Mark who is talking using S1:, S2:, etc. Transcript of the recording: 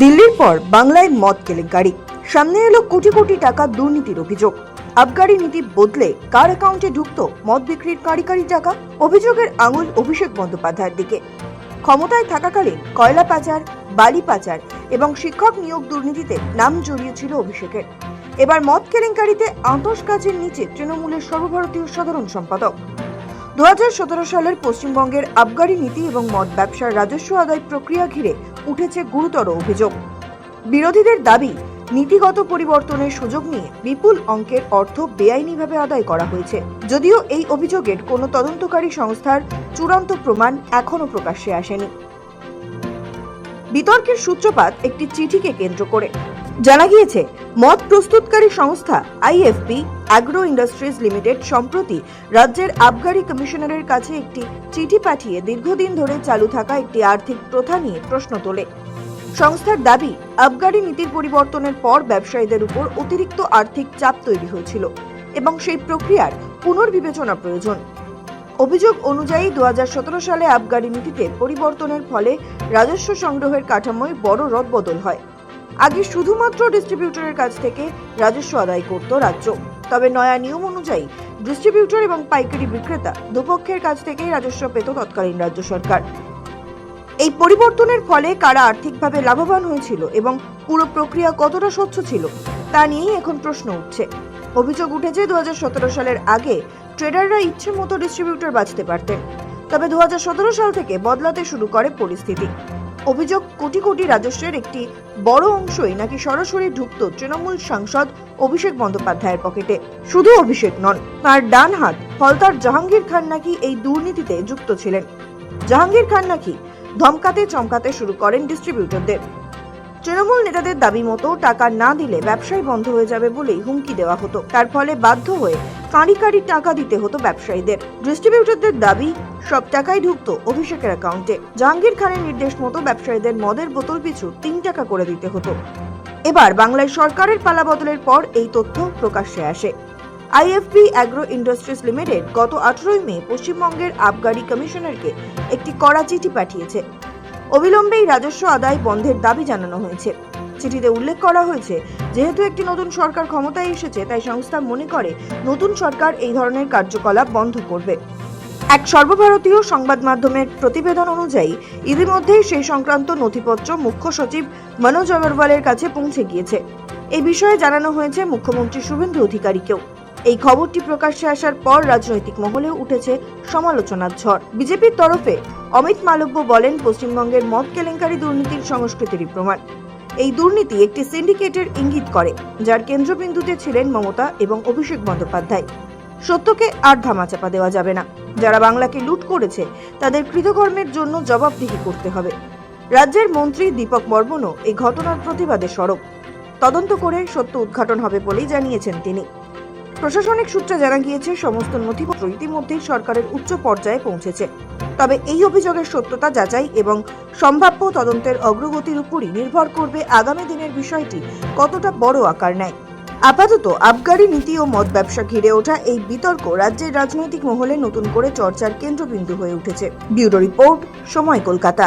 S1: দিল্লির পর বাংলায় মদ কেলেঙ্কারি, সামনে এলো কোটি কোটি টাকা দুর্নীতির অভিযোগ। আবগারি নীতি বদলে কার অ্যাকাউন্টে ঢুকতো মদ বিক্রির কারি কারি টাকা? অভিযোগের আঙুল অভিষেক বন্দ্যোপাধ্যায়ের দিকে। ক্ষমতায় থাকাকালীন কয়লা পাচার, বালি পাচার এবং শিক্ষক নিয়োগ দুর্নীতিতে নাম জড়িয়েছিল অভিষেকের। এবার মদ কেলেঙ্কারিতে আতশ কাজের নিচে তৃণমূলের সর্বভারতীয় সাধারণ সম্পাদক। 2017 সালের পশ্চিমবঙ্গের আবগারি নীতি এবং মদ ব্যবসার রাজস্ব আদায় প্রক্রিয়া ঘিরে উঠেছে গুরুতর অভিযোগ। বিরোধীদের দাবি, নীতিগত পরিবর্তনের সুযোগ নিয়ে বিপুল অঙ্কের অর্থ বেআইনিভাবে আদায় করা হয়েছে। যদিও এই অভিযোগের কোনো তদন্তকারী সংস্থার চূড়ান্ত প্রমাণ এখনো প্রকাশ্যে আসেনি। বিতর্কের সূত্রপাত একটি চিঠিকে কেন্দ্র করে। জানা গিয়েছে, মদ প্রস্তুতকারী সংস্থা আইএফবি অ্যাগ্রো ইন্ডাস্ট্রিজ লিমিটেড সম্প্রতি রাজ্যের আবগারি কমিশনারের কাছে একটি চিঠি পাঠিয়ে দীর্ঘদিন ধরে চালু থাকা একটি আর্থিক প্রথা নিয়ে প্রশ্ন তোলে। সংস্থার দাবি, আবগারি নীতির পরিবর্তনের পর ব্যবসায়ীদের উপর অতিরিক্ত আর্থিক চাপ তৈরি হয়েছিল এবং সেই প্রক্রিয়ার পুনর্বিবেচনা প্রয়োজন। অভিযোগ অনুযায়ী 2017 সালে আবগারি নীতিতে পরিবর্তনের ফলে রাজস্ব সংগ্রহের কাঠামোয় বড় রদবদল হয়। আগে শুধুমাত্র ডিস্ট্রিবিউটরের কাছ থেকে রাজস্ব আদায় করত রাজ্য, তবে নয়া নিয়ম অনুযায়ী ডিস্ট্রিবিউটর এবং পাইকারি বিক্রেতা দুপক্ষের কাছ থেকেই রাজস্ব পেত তৎকালীন রাজ্য সরকার। এই পরিবর্তনের ফলে কারা আর্থিকভাবে লাভবান হয়েছিল এবং পুরো প্রক্রিয়া কতটা স্বচ্ছ ছিল তা নিয়েই এখন প্রশ্ন উঠছে। অভিযোগ উঠেছে 2017 সালের আগে ট্রেডাররা ইচ্ছে মতো ডিস্ট্রিবিউটর বাছতে পারতেন, তবে 2017 সাল থেকে বদলাতে শুরু করে পরিস্থিতি। অভিযোগ, কোটি কোটি রাজস্বের একটি বড় অংশই নাকি সরাসরি ঢুকত তৃণমূল সাংসদ অভিষেক বন্দ্যোপাধ্যায়ের পকেটে। শুধু অভিষেক নন, তার ডান হাত ফলতার জাহাঙ্গীর খান নাকি এই দুর্নীতিতে যুক্ত ছিলেন। জাহাঙ্গীর খান নাকি ধমকাতে চমকাতে শুরু করেন ডিস্ট্রিবিউটরদের। তৃণমূল নেতাদের দাবি মতো টাকা না দিলে ব্যবসায় বন্ধ হয়ে যাবে বলেই হুমকি দেওয়া হতো। তার ফলে বাধ্য হয়ে কাঁড়ি কাঁড়ি টাকা দিতে হতো ব্যবসায়ীদের। ডিস্ট্রিবিউটরদের দাবি, সব টাকাই ঢুকতো অভিষেকের অ্যাকাউন্টে। জাহাঙ্গীর খানের নির্দেশ মতো ব্যবসায়ীদের মদের বোতল পিছু 3 টাকা করে দিতে হতো। এবার বাংলায় সরকারের পালা বদলের পর এই তথ্য প্রকাশ্যে আসে। আইএফবি অ্যাগ্রো ইন্ডাস্ট্রিজ লিমিটেড গত 18 মে পশ্চিমবঙ্গের আবগারি কমিশনারকে একটি কড়া চিঠি পাঠিয়েছে। অবিলম্বেই রাজস্ব আদায় বন্ধের দাবি জানানো হয়েছে। চিঠিতে উল্লেখ করা হয়েছে, যেহেতু একটি নতুন সরকার ক্ষমতায় এসেছে, তাই সংস্থা মনে করে নতুন সরকার এই ধরনের কার্যকলাপ বন্ধ করবে। এক সর্বভারতীয় সংবাদ মাধ্যমের প্রতিবেদন অনুযায়ী ইতিমধ্যেই সেই সংক্রান্ত নথিপত্র মুখ্য সচিব মনোজ আগরওয়ালের কাছে পৌঁছে গিয়েছে। এই বিষয়ে জানানো হয়েছে মুখ্যমন্ত্রী শুভেন্দু অধিকারীকেও। এই খবরটি প্রকাশ্যে আসার পর রাজনৈতিক মহলেও উঠেছে সমালোচনার ঝড়। বিজেপির তরফে অমিত মালব্য বলেন, পশ্চিমবঙ্গের মদ কেলেঙ্কারি দুর্নীতির সংস্কৃতিরই প্রমাণ। এই দুর্নীতি একটি সিন্ডিকেটের ইঙ্গিত করে, যার কেন্দ্রবিন্দুতে ছিলেন মমতা এবং অভিষেক বন্দ্যোপাধ্যায়। সত্যকে আর ধামাচাপা দেওয়া যাবে না। যারা বাংলাকে লুট করেছে তাদের কৃতকর্মের জন্য জবাবদিহি করতে হবে। রাজ্যের মন্ত্রী দীপক বর্মনও এই ঘটনার প্রতিবাদে সরব। তদন্ত করে সত্য উদ্ঘাটন হবে বলেই জানিয়েছেন তিনি। প্রশাসনিক সূত্রে জানা গিয়েছে, সমস্ত নথিপত্র ইতিমধ্যেই সরকারের উচ্চ পর্যায়ে পৌঁছেছে। তবে এই অভিযোগের সত্যতা যাচাই এবং সম্ভাব্য তদন্তের অগ্রগতির উপরই নির্ভর করবে আগামী দিনের বিষয়টি কতটা বড় আকার নেয়। আপাতত আবগারি নীতি ও মদ ব্যবসা ঘিরে ওঠা এই বিতর্ক রাজ্যের রাজনৈতিক মহলে নতুন করে চর্চার কেন্দ্রবিন্দু হয়ে উঠেছে। ব্যুরো রিপোর্ট, সময়, কলকাতা।